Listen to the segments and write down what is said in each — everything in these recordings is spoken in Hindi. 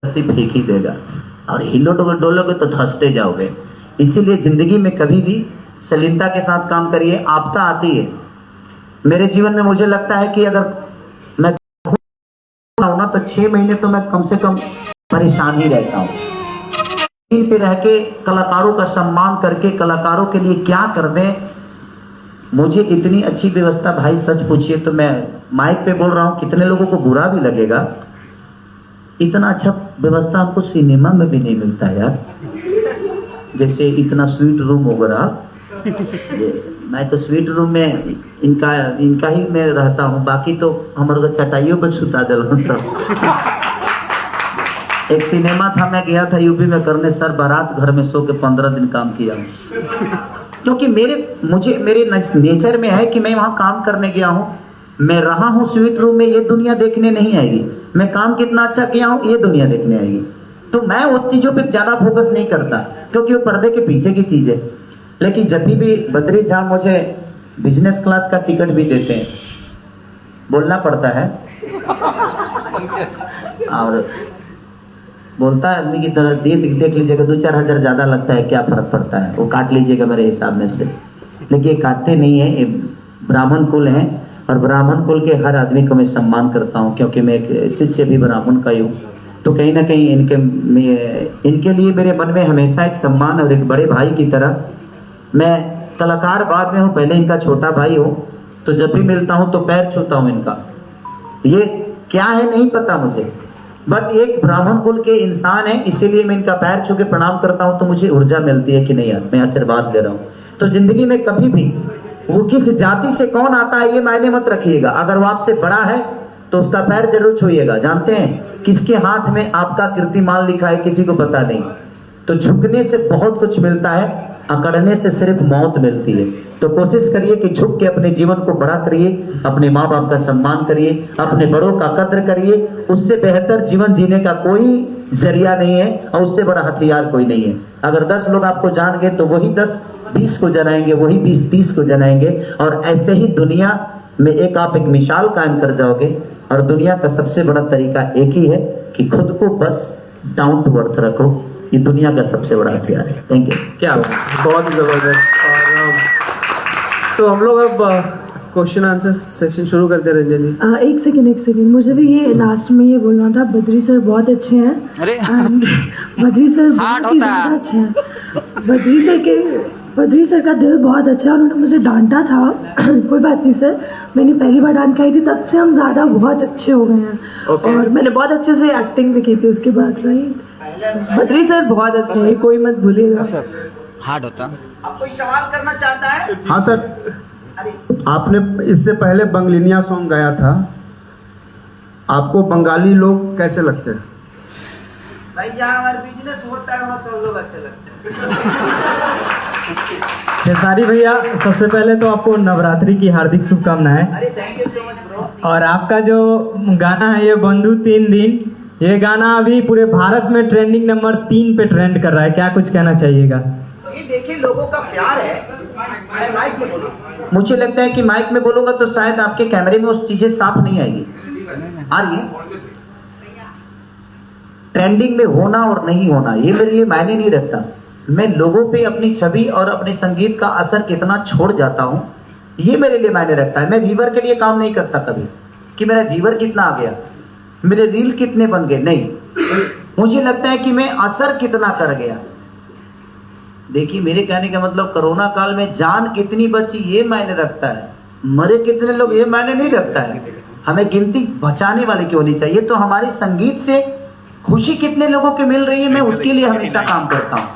से फेंक ही देगा और हिलो डोलोगे तो धंसते जाओगे। इसीलिए जिंदगी में कभी भी सलीनता के साथ काम करिए। आपदा आती है मेरे जीवन में, मुझे लगता है कि अगर मैं ना तो 6 महीने तो मैं कम से कम परेशान ही रहता हूँ। पे रह के कलाकारों का सम्मान करके कलाकारों के लिए क्या कर दें। मुझे इतनी अच्छी व्यवस्था, भाई सच पूछिए तो मैं माइक पे बोल रहा हूँ, कितने लोगों को बुरा भी लगेगा, इतना अच्छा व्यवस्था हमको सिनेमा में भी नहीं मिलता यार। जैसे इतना स्वीट रूम होगा, मैं तो स्वीट रूम में इनका ही मैं रहता हूँ, बाकी तो हमारे चटाइयों पर छुटा दिला सब। एक सिनेमा था, मैं गया था यूपी में करने, सर बारात घर में सो के 15 दिन काम किया। क्योंकि मेरे नेचर में है कि मैं वहां काम करने गया हूं, मैं रहा हूं स्वीट रूम में, ये दुनिया देखने नहीं आएगी। मैं काम कितना अच्छा किया हूं ये दुनिया देखने आएगी। तो मैं उस चीजों पे ज्यादा फोकस नहीं करता क्योंकि वो पर्दे के पीछे की चीज है। लेकिन जब भी बद्री झा मुझे बिजनेस क्लास का टिकट भी देते हैं, बोलना पड़ता है और बोलता है आदमी की तरह, देख लीजिएगा 2-4 हज़ार ज्यादा लगता है, क्या फर्क पड़ता है, वो काट लीजिएगा मेरे हिसाब में से। लेकिन ये काटते नहीं है, ये ब्राह्मण कुल है और ब्राह्मण कुल के हर आदमी को मैं सम्मान करता हूँ क्योंकि मैं एक शिष्य भी ब्राह्मण का ही हूँ। तो कहीं ना कहीं इनके लिए मेरे मन में हमेशा एक सम्मान और एक बड़े भाई की तरह। मैं कलाकार बाद में हूँ, पहले इनका छोटा भाई हूँ, तो जब भी मिलता हूँ तो पैर छूता हूँ इनका। ये क्या है नहीं पता मुझे, बट एक ब्राह्मण कुल के इंसान है, इसीलिए मैं इनका पैर छू के प्रणाम करता हूं तो मुझे ऊर्जा मिलती है कि नहीं यार मैं आशीर्वाद ले रहा हूं। तो जिंदगी में कभी भी वो किस जाति से कौन आता है ये मायने मत रखिएगा, अगर वो आपसे बड़ा है तो उसका पैर जरूर छूइएगा। जानते हैं किसके हाथ में आपका कीर्तिमान लिखा है, किसी को पता नहीं। तो झुकने से बहुत कुछ मिलता है, अकड़ने से सिर्फ मौत मिलती है। तो कोशिश करिए कि झुक के अपने जीवन को बड़ा करिए, अपने माँ बाप का सम्मान करिए, अपने बड़ों का कद्र करिए। उससे बेहतर जीवन जीने का कोई जरिया नहीं है और उससे बड़ा हथियार कोई नहीं है। अगर 10 लोग आपको जान गए तो वही 10 20 को जनाएंगे, वही 20 30 को जनाएंगे, और ऐसे ही दुनिया में आप एक मिसाल कायम कर जाओगे। और दुनिया का सबसे बड़ा तरीका एक ही है कि खुद को बस डाउन टू अर्थ रखो, ये दुनिया का सबसे बड़ा हथियार है। Thank you. क्या बहुत ही जबरदस्त। और तो हम लोग अब क्वेश्चन आंसर सेशन शुरू करते हैं। रंजन जी एक सेकंड, मुझे भी ये लास्ट में ये बोलना था, बद्री सर बहुत अच्छे हैं। अरे बद्री सर बहुत ही ज्यादा अच्छे हैं। बद्री सर का दिल बहुत अच्छा है। उन्होंने मुझे डांटा था कोई बात नहीं सर, मैंने पहली बार डांट खाई थी, तब से हम ज्यादा बहुत अच्छे हो गए हैं। और मैंने बहुत अच्छे से एक्टिंग भी की थी उसके बाद। राइट, बद्री सर बहुत अच्छे हैं, कोई मत भूलिएगा। हार्ड होता। अब कोई सवाल करना चाहता है? हाँ सर, आपने इससे पहले बंगलिनिया सॉन्ग गाया था, आपको बंगाली लोग कैसे लगते हैं? भाई जहाँ हमारा बिजनेस होता है वहाँ सब लोग अच्छे लगते हैं। खेसारी भैया, सबसे पहले तो आपको नवरात्रि की हार्दिक शुभकामनाएं। अरे thank you so much bro. और आपका जो गाना है ये बंधु 3 दिन, ये गाना अभी पूरे भारत में ट्रेंडिंग नंबर 3 पे ट्रेंड कर रहा है, क्या कुछ कहना चाहिएगा? तो ये देखिए लोगों का प्यार है। मैं माइक में बोलूँ, मुझे लगता है कि माइक में बोलूंगा तो शायद आपके कैमरे में उस चीजें साफ नहीं आएगी। आ रही है? ट्रेंडिंग में होना और नहीं होना ये मेरे लिए मायने नहीं रखता। मैं लोगों पे अपनी छवि और अपने संगीत का असर कितना छोड़ जाता हूँ ये मेरे लिए मायने रखता है। मैं व्यूवर के लिए काम नहीं करता कभी कि मेरा व्यूवर कितना आ गया, मेरे रील कितने बन गए, नहीं। मुझे लगता है कि मैं असर कितना कर गया। देखिए मेरे कहने का मतलब कोरोना काल में जान कितनी बची ये मायने रखता है, मरे कितने लोग ये मायने नहीं रखता है। हमें गिनती बचाने वाले की होनी चाहिए। तो हमारे संगीत से खुशी कितने लोगों को मिल रही है, मैं उसके लिए हमेशा काम करता हूँ।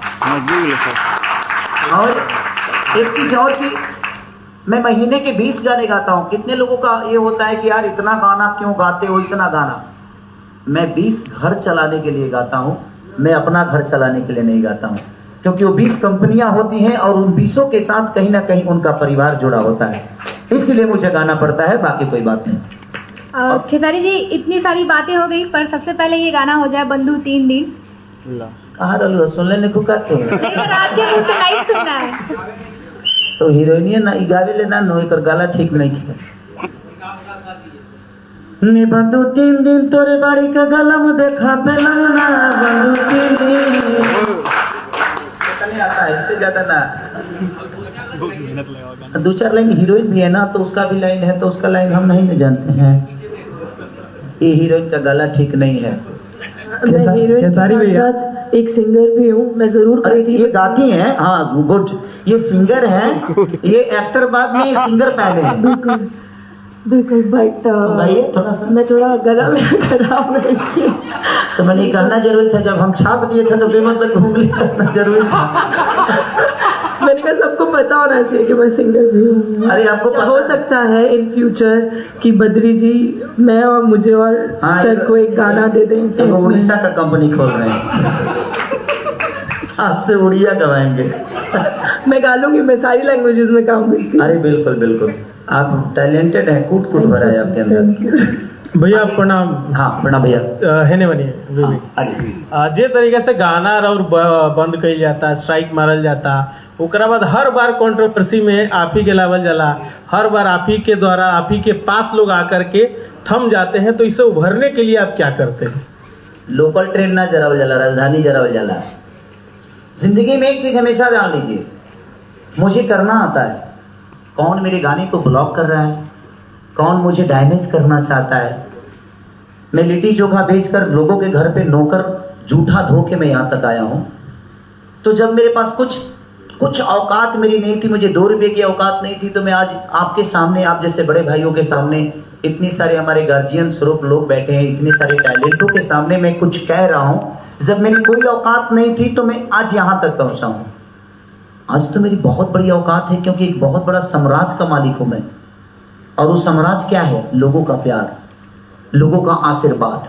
और एक चीज और कि मैं महीने के 20 गाने गाता हूँ। कितने लोगों का ये होता है कि यार इतना गाना क्यों गाते हो, इतना गाना। मैं 20 घर चलाने के लिए गाता हूँ, मैं अपना घर चलाने के लिए नहीं गाता हूँ। क्योंकि वो 20 कंपनियां होती हैं और उन 20 के साथ कहीं ना कहीं उनका परिवार जुड़ा होता है, इसलिए मुझे गाना पड़ता है, बाकी कोई बात नहीं। खेसारी जी इतनी सारी बातें हो गई, पर सबसे पहले ये गाना हो जाए बंधु 3 दिन। कहाँ रहो सुन लेने को का तो रात के मुंह से नहीं सुनना है। तो हीरोइनिया ना गावे लेना नो एकर गाला ठीक नहीं किया। नी बंधु 3 दिन तोरे बाड़ी का गलम देखा पे लगना ज्यादा ना। 2-4 लाइन हीरोइन भी है ना, तो उसका भी लाइन है, तो उसका लाइन हम नहीं जानते हैं। ये हीरोइन का गला ठीक नहीं है। मैं हीरोइन खेसारी के भैया। साथ एक सिंगर भी हूँ, मैं जरूर अरे करती ये गाती हैं, हाँ गुड। ये सिंगर हैं, ये एक्टर बाद में, सिंगर पहले हैं। बिल्कुल बट भाई थोड़ा सा मैं थोड़ा गला में खराब है इसलिए। तो मैंने ये करना जरूरी था, जब हम छाप दिए थे तो बेमतलब घूम लिया जरूरी था। मैंने कहा सबको पता होना चाहिए कि मैं सिंगर भी हूँ। अरे आपको पता- हो सकता है इन फ्यूचर कि बद्री जी मैं और मुझे और हाँ, सर को एक गाना दे दें। तो वो उड़ीसा का कंपनी खोल रहे हैं, आपसे उड़िया गवाएंगे। मैं गा लूंगी, मैं सारी लैंग्वेजेस में काम करती हूँ। अरे बिल्कुल बिल्कुल, आप टैलेंटेड हैं, कूट कूट भरा है आपके अंदर। भैया प्रणाम। हाँ प्रणाम भैया। हेने बनिए हाँ, अरे जे तरीके से गाना और बंद कइल जाता, स्ट्राइक मारल जाता, ओकरा बाद हर बार कंट्रोवर्सी में आप ही के लावल जाला, हर बार आप ही के द्वारा आप ही के पास लोग आकर के थम जाते हैं, तो इसे उभरने के लिए आप क्या करते हैं? लोकल ट्रेन ना जरावल जाला, राजधानी जरावल जाला। जिंदगी में एक चीज हमेशा जान लीजिए, मुझे करना आता है। कौन मेरे गाने को ब्लॉक कर रहा है, कौन मुझे डैमेज करना चाहता है। मैं लिट्टी चोखा बेचकर लोगों के घर पे नौकर जूठा धो के मैं यहाँ तक आया हूँ। तो जब मेरे पास कुछ औकात मेरी नहीं थी, मुझे 2 रुपए की औकात नहीं थी, तो मैं आज आपके सामने, आप जैसे बड़े भाइयों के सामने, इतने सारे हमारे गार्जियन स्वरूप लोग बैठे हैं, इतने सारे टैलेंटों के सामने मैं कुछ कह रहा हूँ। जब मेरी कोई औकात नहीं थी तो मैं आज यहाँ तक पहुँचा हूँ। आज तो मेरी बहुत बड़ी औकात है, क्योंकि एक बहुत बड़ा साम्राज्य का मालिक हूँ मैं। और वो साम्राज्य क्या है? लोगों का प्यार, लोगों का आशीर्वाद।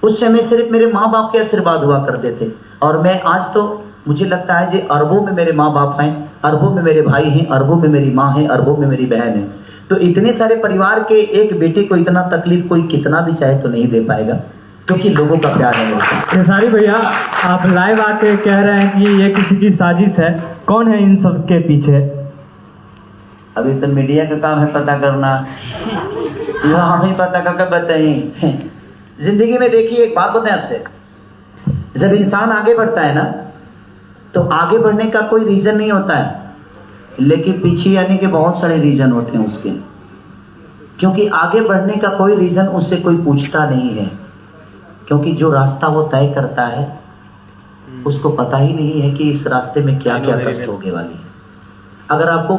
उस समय सिर्फ मेरे माँ बाप के आशीर्वाद हुआ करते थे, और मैं आज तो मुझे लगता है कि अरबों में मेरे माँ बाप हैं, अरबों में मेरे भाई हैं, अरबों में मेरी माँ है, अरबों में मेरी बहन है। तो इतने सारे परिवार के एक बेटे को इतना तकलीफ कोई कितना भी चाहे तो नहीं दे पाएगा, क्योंकि लोगों का प्यार है मेरे साथ। खेसारी भैया, आप लाइव आके कह रहे हैं कि ये किसी की साजिश है, कौन है इन सब के पीछे? अभी तो मीडिया का काम है पता करना, यह हम ही पता करके बताएं। जिंदगी में देखिए, एक बात बताएं आपसे, जब इंसान आगे बढ़ता है ना, तो आगे बढ़ने का कोई रीजन नहीं होता है, लेकिन पीछे आने के बहुत सारे रीजन होते हैं उसके। क्योंकि आगे बढ़ने का कोई रीजन उससे कोई पूछता नहीं है, क्योंकि जो रास्ता वो तय करता है उसको पता ही नहीं है कि इस रास्ते में क्या क्या कष्ट होने वाली है। अगर आपको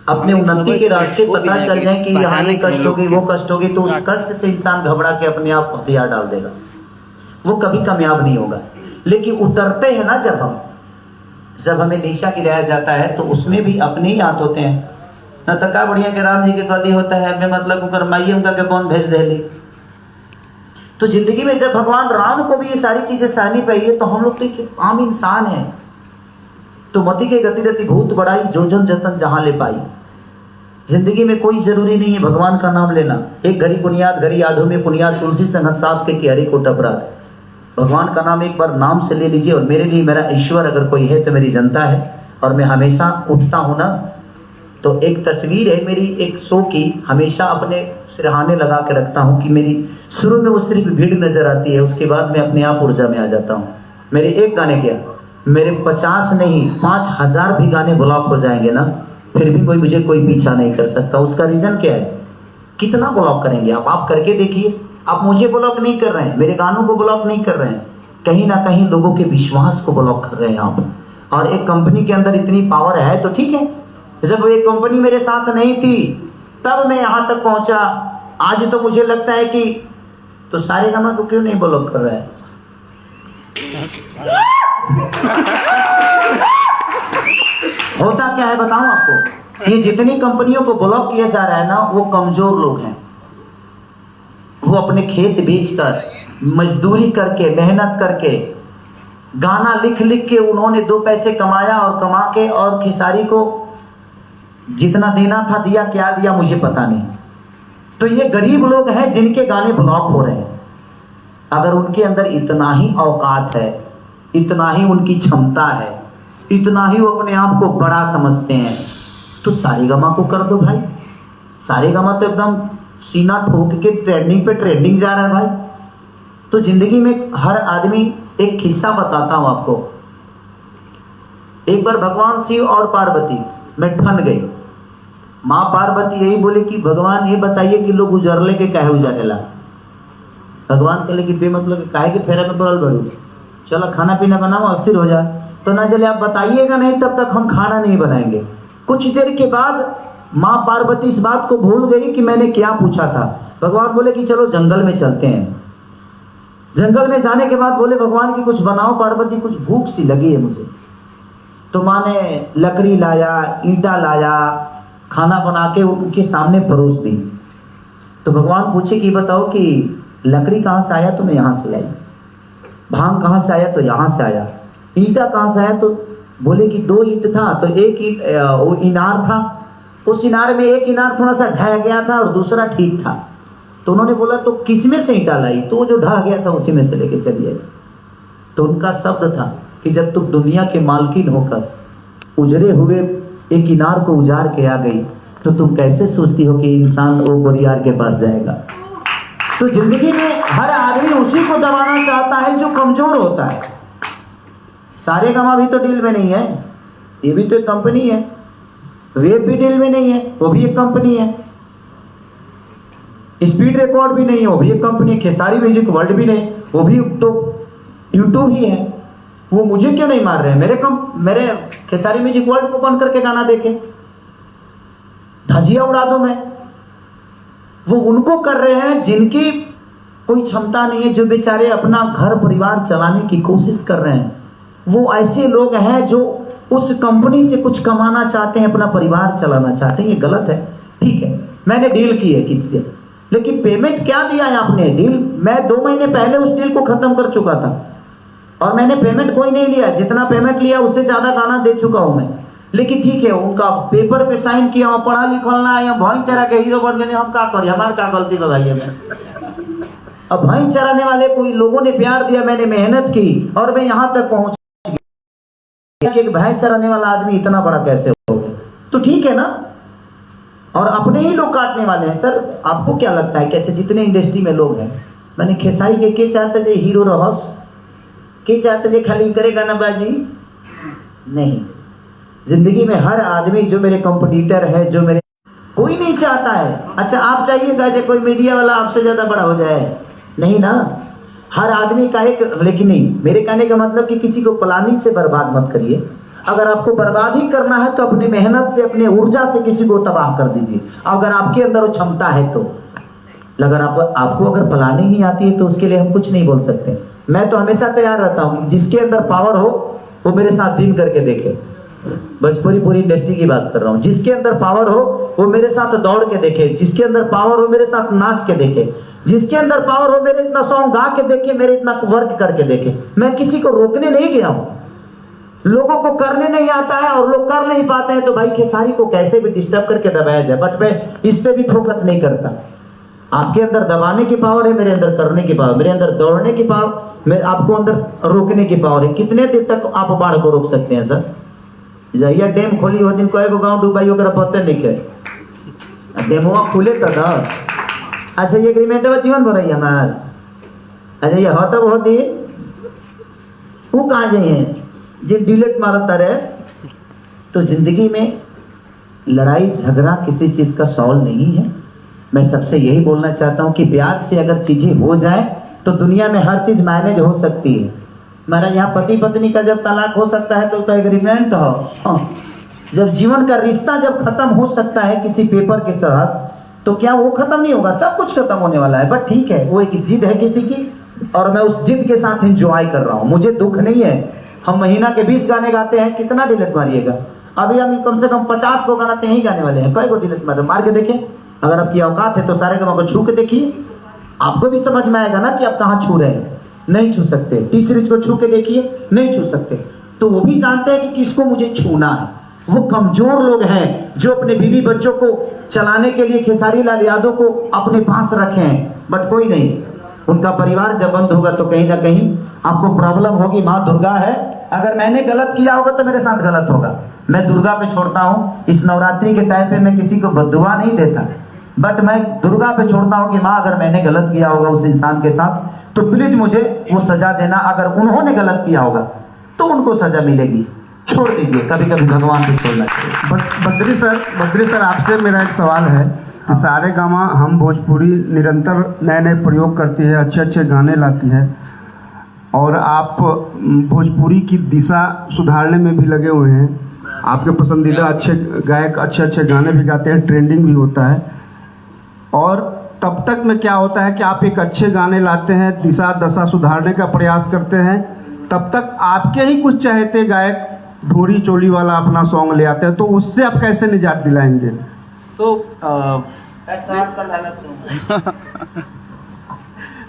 अपने उन्नति के रास्ते पता चल जाए कि यहाँ ये कष्ट होगी, वो कष्ट होगी, तो उस कष्ट से इंसान घबरा के अपने आप हथियार डाल देगा, वो कभी कामयाब नहीं होगा। लेकिन उतरते हैं ना जब हमें नीचा गिराया जाता है, तो उसमें भी अपने ही हाथ होते हैं। न तका बढ़िया के राम जी के गति होता है, मैं मतलब करमाइए उनका के कौन भेज दे ली। तो जिंदगी में जब भगवान राम को भी ये सारी चीजें सहनी पड़ी है, तो हम लोग तो एक आम इंसान हैं। तो मति के गति रति भूत बढ़ाई, जो जन जतन जहां ले पाई। जिंदगी में कोई जरूरी नहीं है भगवान का नाम लेना। एक घड़ी पुनियाद घड़ी यादों में पुनियाद, तुलसी संगत साथ के हरि को टपराध। भगवान का नाम एक बार नाम से ले लीजिए। और मेरे लिए मेरा ईश्वर अगर कोई है तो मेरी जनता है। और मैं हमेशा उठता हूं ना, तो एक तस्वीर है मेरी एक शो की, हमेशा अपने सिरहाने लगा के रखता हूं कि मेरी शुरू में वो सिर्फ भीड़ नजर आती है, उसके बाद मैं अपने आप ऊर्जा में आ जाता हूं। मेरे एक गाने क्या, मेरे 50 नहीं 5000 भी गाने ब्लॉक हो जाएंगे ना, फिर भी मुझे कोई पीछा नहीं कर सकता। उसका रीजन क्या है? कितना ब्लॉक करेंगे आप करके देखिए। आप मुझे ब्लॉक नहीं कर रहे हैं, मेरे गानों को ब्लॉक नहीं कर रहे हैं, कहीं ना कहीं लोगों के विश्वास को ब्लॉक कर रहे हैं आप। और एक कंपनी के अंदर इतनी पावर है तो ठीक है, जब वो एक कंपनी मेरे साथ नहीं थी तब मैं यहां तक पहुंचा। आज तो मुझे लगता है कि तो सारे गामा को क्यों नहीं ब्लॉक कर रहा है? होता क्या है बताऊं आपको, ये जितनी कंपनियों को ब्लॉक किया जा रहा है ना, वो कमजोर लोग हैं। वो अपने खेत बेचकर, मजदूरी करके, मेहनत करके, गाना लिख लिख के उन्होंने 2 पैसे कमाया और कमा के, और खेसारी को जितना देना था दिया, क्या दिया मुझे पता नहीं। तो ये गरीब लोग हैं जिनके गाने ब्लॉक हो रहे हैं। अगर उनके अंदर इतना ही औकात है, इतना ही उनकी क्षमता है, इतना ही वो अपने आप को बड़ा समझते हैं, तो सारेगामा को कर दो भाई। सारेगामा तो एकदम सीना ठोक के ट्रेंडिंग पे ट्रेंडिंग जा रहा है भाई। तो जिंदगी में हर आदमी, एक किस्सा बताता हूं आपको। एक बार भगवान शिव और पार्वती में ठन गई। माँ पार्वती यही बोले कि भगवान ये बताइए कि लोग उजरले के काहे उजारेला। भगवान कहले कि बेमतलब के काहे के फेरे में पड़ल बड़ू, चलो खाना पीना बनाओ, अस्थिर हो जा। तो ना चले आप बताइएगा नहीं तब तक हम खाना नहीं बनाएंगे। कुछ देर के बाद माँ पार्वती इस बात को भूल गई कि मैंने क्या पूछा था। भगवान बोले कि चलो जंगल में चलते हैं। जंगल में जाने के बाद बोले भगवान की कुछ बनाओ पार्वती, कुछ भूख सी लगी है मुझे। तो माँ ने लकड़ी लाया, ईंटा लाया, खाना बना के उनके सामने परोस दी। तो भगवान पूछे कि बताओ कि लकड़ी कहाँ से आया, तो मैं यहाँ से लाई। भांग कहाँ से आया, तो यहाँ से आया। ईंटा कहाँ से आया, तो बोले कि 2 ईंट था, तो एक ईंट वो इनार था, उस इनार में एक इनार थोड़ा सा ढह गया था और दूसरा ठीक था। तो उन्होंने बोला तो किसमें से ईंटा लाई, तो वो जो ढह गया था उसी में से लेके चलिए। तो उनका शब्द था कि जब तुम दुनिया के मालकिन होकर उजरे हुए एक इनार को उजाड़ के आ गई, तो तुम कैसे सोचती हो कि इंसान वो बोरियार के पास जाएगा। तो जिंदगी में हर आदमी उसी को दबाना चाहता है जो कमजोर होता है। सारे गमा भी तो डील में नहीं है, ये भी तो एक कंपनी है। वेब भी डील में नहीं है, वो भी एक कंपनी है। स्पीड रिकॉर्ड भी नहीं है, वो भी एक कंपनी है। खेसारी म्यूजिक वर्ल्ड भी नहीं, वो भी तो यूट्यूब ही है। वो मुझे क्यों नहीं मार रहे हैं? मेरे खेसारी म्यूजिक वर्ल्ड को बंद करके गाना देखे, धजिया उड़ा दो मैं। वो उनको कर रहे हैं जिनकी कोई क्षमता नहीं है, जो बेचारे अपना घर परिवार चलाने की कोशिश कर रहे हैं। वो ऐसे लोग हैं जो उस कंपनी से कुछ कमाना चाहते हैं, अपना परिवार चलाना चाहते हैं। ये गलत है। ठीक है, मैंने डील की है किससे, लेकिन पेमेंट क्या दिया है आपने? डील मैं 2 महीने पहले उस डील को खत्म कर चुका था और मैंने पेमेंट कोई नहीं लिया। जितना पेमेंट लिया उससे ज्यादा गाना दे चुका हूं मैं। लेकिन ठीक है, उनका पेपर पे साइन किया, पढ़ा लिखना या भाई चरा के हीरो बन गए, हम क्या करें, हमारे क्या गलती बताइए। मैं अब भाई चराने वाले कोई लोगों ने प्यार दिया, मैंने मेहनत की और मैं यहां तक पहुंच गया। एक भैंस चराने वाला आदमी इतना बड़ा कैसे हो गया? तो ठीक है ना। और अपने ही लोग काटने वाले हैं। सर आपको क्या लगता है कि अच्छा जितने इंडस्ट्री में लोग हैं, मैंने खेसारी के चाहते थे हीरो रहस, के चाहते थे खाली करेगा ना बाजी? नहीं, जिंदगी में हर आदमी जो मेरे कंपटीटर है, जो मेरे कोई नहीं चाहता है अच्छा आप चाहिएगा कि कोई मीडिया वाला आपसे ज्यादा बड़ा हो जाए, नहीं ना। हर आदमी का एक, लेकिन नहीं, मेरे कहने का मतलब कि किसी को प्लानिंग से बर्बाद मत करिए। अगर आपको बर्बाद ही करना है तो अपनी मेहनत से, अपने ऊर्जा से किसी को तबाह कर दीजिए। अगर आपके अंदर वो क्षमता है तो। अगर आपको अगर प्लानिंग नहीं आती है तो उसके लिए हम कुछ नहीं बोल सकते। मैं तो हमेशा तैयार रहता हूँ, जिसके अंदर पावर हो वो मेरे साथ जिम करके देखे। भोजपुरी पूरी इंडस्ट्री की बात कर रहा हूँ। जिसके अंदर पावर हो वो मेरे साथ दौड़ के देखे, जिसके अंदर पावर हो मेरे साथ नाच के देखे, जिसके अंदर पावर हो मेरे इतना सॉन्ग गा के देखे, मेरे इतना वर्क करके देखे। मैं किसी को रोकने नहीं गया हूँ। लोगों को करने नहीं आता है और लोग कर नहीं पाते हैं, तो भाई खेसारी को कैसे भी डिस्टर्ब करके दबाया जाए। बट मैं इस पे भी फोकस नहीं करता। आपके अंदर दबाने की पावर है, मेरे अंदर करने की पावर, मेरे अंदर दौड़ने की पावर, मेरे आपको अंदर रोकने की पावर है। कितने देर तक आप बाढ़ को रोक सकते हैं? सर जहिया डैम खोली हो दिन को गाँव डूबाई ओकरा पते नहीं है, डेमुआ खुले तक। अच्छा ये एग्रीमेंट जीवन भर हमार। अच्छा ये हटब होती वो कहाँ जाइए जे डिलेट मारता रहे। तो जिंदगी में लड़ाई झगड़ा किसी चीज का सॉल्व नहीं है। मैं सबसे यही बोलना चाहता हूँ कि प्यार से अगर चीजें हो जाए तो दुनिया में हर चीज मैनेज हो सकती है। हमारा यहाँ पति पत्नी का जब तलाक हो सकता है तो उसका एग्रीमेंट हो। जब जीवन का रिश्ता जब खत्म हो सकता है किसी पेपर के तहत, तो क्या वो खत्म नहीं होगा? सब कुछ खत्म होने वाला है। बट ठीक है, वो एक जिद है किसी की और मैं उस जिद के साथ एंजॉय कर रहा हूँ। मुझे दुख नहीं है। हम महीना के 20 गाने गाते हैं, कितना डिलीट मारिएगा? अभी हम कम से कम 50 को गाना यही गाने वाले हैं। कई को डिलीट मार के देखें। अगर आपकी औकात है तो सारे गानों को छू के देखिए, आपको भी समझ में आएगा ना कि आप कहाँ छू रहे हैं। नहीं छू सकते। टी सीरीज को छू के देखिए, नहीं छू सकते। तो वो भी जानते हैं कि किसको मुझे छूना है। वो कमजोर लोग हैं जो अपने बीवी बच्चों को चलाने के लिए खेसारी लाल यादव को अपने पास रखे हैं। बट कोई नहीं, उनका परिवार जब बंद होगा तो कहीं ना कहीं आपको प्रॉब्लम होगी। माँ दुर्गा है, अगर मैंने गलत किया होगा तो मेरे साथ गलत होगा। मैं दुर्गा पे छोड़ता हूँ। इस नवरात्रि के टाइम पे मैं किसी को बद्दुआ नहीं देता, बट मैं दुर्गा पे छोड़ता हूँ कि माँ अगर मैंने गलत किया होगा उस इंसान के साथ तो प्लीज मुझे वो सजा देना। अगर उन्होंने गलत किया होगा तो उनको सजा मिलेगी। छोड़ दीजिए, कभी कभी भगवान को छोड़ना चाहिए। बद्री सर आपसे मेरा एक सवाल है कि सारे गामा हम भोजपुरी निरंतर नए नए प्रयोग करती है, अच्छे अच्छे गाने लाती है, और आप भोजपुरी की दिशा सुधारने में भी लगे हुए हैं। आपके पसंदीदा अच्छे गायक अच्छे अच्छे गाने भी गाते हैं, ट्रेंडिंग भी होता है। और तब तक में क्या होता है कि आप एक अच्छे गाने लाते हैं, दिशा दशा सुधारने का प्रयास करते हैं, तब तक आपके ही कुछ चहेते गायक ढोरी चोली वाला अपना सॉन्ग ले आते हैं, तो उससे आप कैसे निजात दिलाएंगे? तो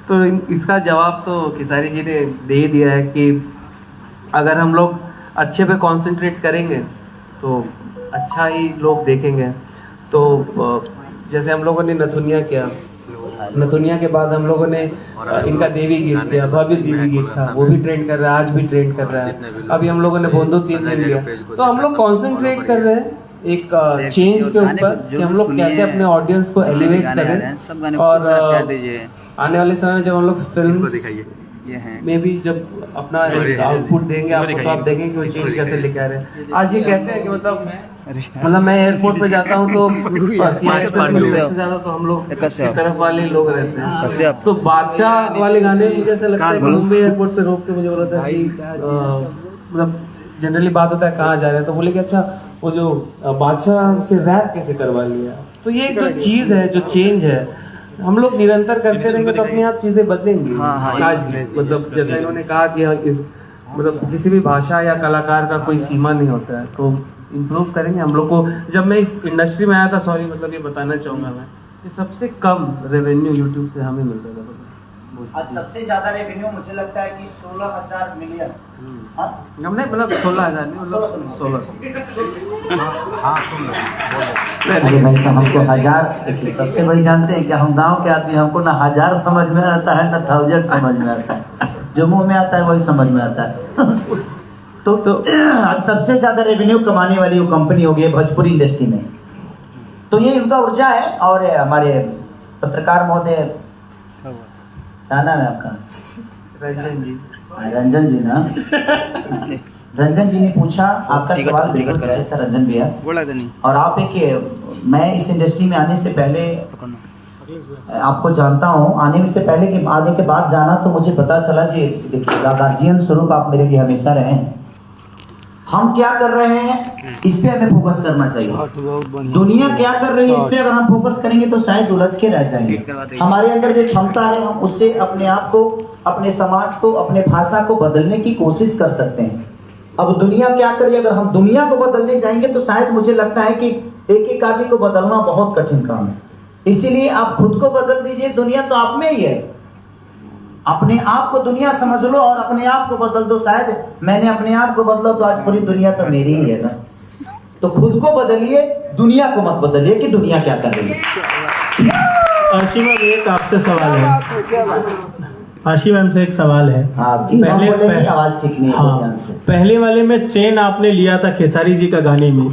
तो इसका जवाब तो खेसारी जी ने दे ही दिया है कि अगर हम लोग अच्छे पे कंसंट्रेट करेंगे तो अच्छा ही लोग देखेंगे। तो जैसे हम लोगों ने नथुनिया किया, नथुनिया के बाद हम लोगों ने इनका देवी गीत किया, भव्य देवी गीत था, वो भी ट्रेंड कर रहा है, आज भी ट्रेंड कर रहा है। अभी हम लोगों ने बोंदो 3 दिन लिया, तो हम लोग कंसंट्रेट कर रहे हैं एक चेंज के ऊपर कि हम लोग कैसे अपने ऑडियंस को एलिवेट करें। और आने वाले समय में जब हम लोग फिल्म में भी जब अपना आउटपुट देंगे आपको, तो आप देखेंगे कि वो चेंज कैसे लेके आ रहे हैं। आज ये कहते हैं कि मतलब मैं एयरपोर्ट पे जाता हूँ तो CIS पे जाता तो हम लोग तरफ वाले लोग रहते हैं। तो बादशाह वाले गाने मुझे ऐसा लगता है कि मुंबई एयरपोर्ट पे रोक के मुझे बोला था कि मतलब जनरली बात होता है कहाँ जा रहे हैं, तो बोले कि अच्छा वो जो बादशाह से रैप कैसे करवा लिया। तो ये जो चीज है, जो चेंज है, हम लोग निरंतर करते रहेंगे तो अपने आप चीजें बदलेंगी। आज मतलब जैसा इन्होंने कहा कि इस मतलब किसी भी भाषा या कलाकार का कोई सीमा नहीं होता है, तो इम्प्रूव करेंगे हम लोग को। जब मैं इस इंडस्ट्री में आया था, सॉरी मतलब ये बताना चाहूँगा मैं, कि सबसे कम रेवेन्यू यूट्यूब से हमें मिलता था। आज सबसे ज्यादा रेवेन्यू मुझे लगता है कि 16,000 मिलियन। हमने मतलब 16,000 नहीं, मतलब 1600। अरे भाई तो हमको 1000, देखिए सबसे बड़ी जानते हैं कि हम गांव के आदमी, हमको ना 1000 समझ में आता है ना 1000 समझ में आता है, जो मुंह में आता है वही समझ में आता है। तो आज सबसे ज्यादा रेवेन्यू कमाने वाली वो कंपनी होगी है भोजपुरी इंडस्ट्री में। तो ये उनका ऊर्जा है। और हमारे पत्रकार महोदय, क्या नाम है आपका? रंजन जी। रंजन जी ना, रंजन जी ने पूछा, आपका सवाल बिल्कुल सही था रंजन भैया। और आप एक, मैं इस इंडस्ट्री में आने से पहले आपको जानता हूँ, आने से पहले कि आने के बाद जाना तो मुझे पता चला कि देखिए गार्जियन स्वरूप आप मेरे लिए हमेशा रहे हैं। हम क्या कर रहे हैं इस पे हमें फोकस करना चाहिए। दुनिया क्या कर रही है इस पे अगर हम फोकस करेंगे तो शायद उलझ के रह जाएंगे। हमारे अंदर जो क्षमता है हम उससे अपने आप को, अपने समाज को, अपने भाषा को बदलने की कोशिश कर सकते हैं। अब दुनिया क्या कर रही है, अगर हम दुनिया को बदलने जाएंगे तो शायद मुझे लगता है कि एक एक आदमी को बदलना बहुत कठिन काम है। इसीलिए आप खुद को बदल दीजिए, दुनिया तो आप में ही है। अपने आप को दुनिया समझ लो और अपने आप को बदल दो। शायद मैंने अपने आप को बदला तो आज पूरी दुनिया तो मेरी ही है ना। तो खुद को बदलिए, दुनिया को मत बदलिए कि दुनिया क्या कर रही है। आशी मैम एक आपसे सवाल है। आशी मैम से एक सवाल है। पहले आवाज ठीक नहीं है। हाँ, पहले वाले में चेन आपने लिया था खेसारी जी का गाने में,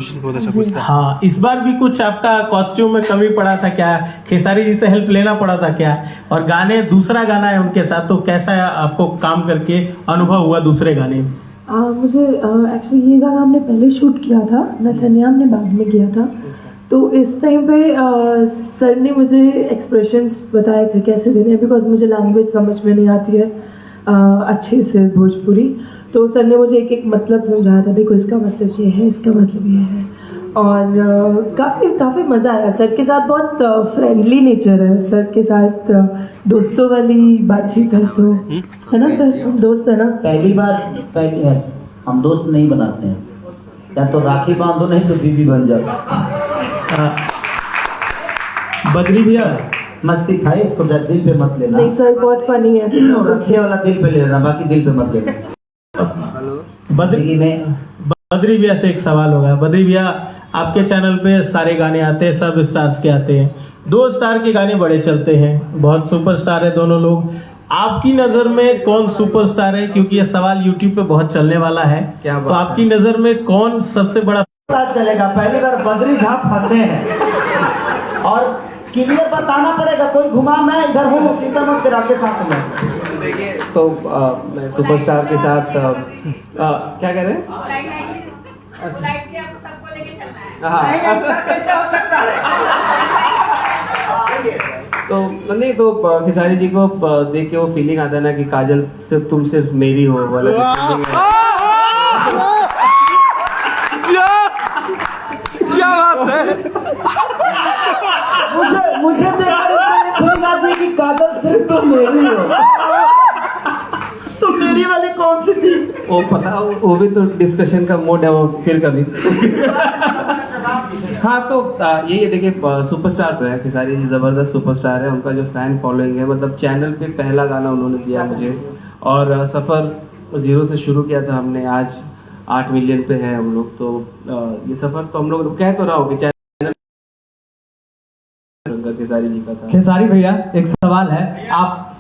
हाँ, इस बार भी कुछ आपका कॉस्ट्यूम में कमी पड़ा था क्या? खेसारी जी से हेल्प लेना पड़ा था क्या? और गाने, दूसरा गाना है उनके साथ, तो कैसा आपको काम करके अनुभव हुआ दूसरे गाने में? मुझे एक्चुअली ये गाना हमने पहले शूट किया था, नथनिया हमने बाद में किया था। तो इस टाइम पे सर ने मुझे एक्सप्रेशंस बताए थे कैसे देने हैं, बिकॉज मुझे लैंग्वेज समझ में नहीं आती है अच्छे से भोजपुरी। तो सर ने मुझे एक एक मतलब समझाया था, देखो इसका मतलब ये है, इसका मतलब ये है। और काफ़ी मज़ा आया सर के साथ। बहुत फ्रेंडली नेचर है सर के साथ, दोस्तों वाली बातचीत है। तो है ना सर, हम दोस्त है ना। पहली बार हम दोस्त नहीं बनाते हैं, या तो राखी बांधो नहीं तो बीवी बन जाओ। बद्री भैया मस्ती था, इसको दिल पे मत लेना। नहीं सर, बहुत फनी है। रखिए वाला दिल पे ले लेना, बाकी दिल पे मत लेना। बद्री भैया से एक सवाल होगा। बद्री भैया, आपके चैनल पे सारे गाने आते हैं, सब स्टार्स के आते हैं। 2 स्टार के गाने बड़े चलते हैं, बहुत सुपरस्टार है दोनों लोग। आपकी नजर में कौन सुपरस्टार है? क्योंकि ये सवाल यूट्यूब पे बहुत चलने वाला है। तो आपकी नजर में कौन सबसे बड़ा चलेगा? पहली बार बद्री झा फंसे हैं और क्लियर बताना पड़ेगा। कोई घुमा, मैं इधर हूँ, चिंता मत करा के साथ में। देखिए तो मैं सुपरस्टार के साथ क्या कह रहे हैं? तो नहीं तो खेसारी जी को देख के वो फीलिंग आता है ना कि काजल सिर्फ तुम सिर्फ मेरी हो वाला feeling है। क्या बात है। मुझे देखकर इसमें फीलिंग आती है कि काजल सिर्फ तो मेरी हो। तो मेरी वाली कौन सी थी? वो पता वो भी तो डिस्कशन का मोड है वो फिर कभी। हाँ तो यही है देखिए सुपरस्टार तो है खेसारी जी, जबरदस्त सुपरस्टार है। उनका जो फैन फॉलोइंग है मतलब चैनल पे पहला गाना उन्होंने दिया मुझे, और सफर 0 से शुरू किया था हमने, आज 8 मिलियन पे है हम लोग। तो ये सफर तो हम लोग कह तो रहा हूँ कि चैनल खेसारी जी का था। खेसारी भैया एक सवाल है, आप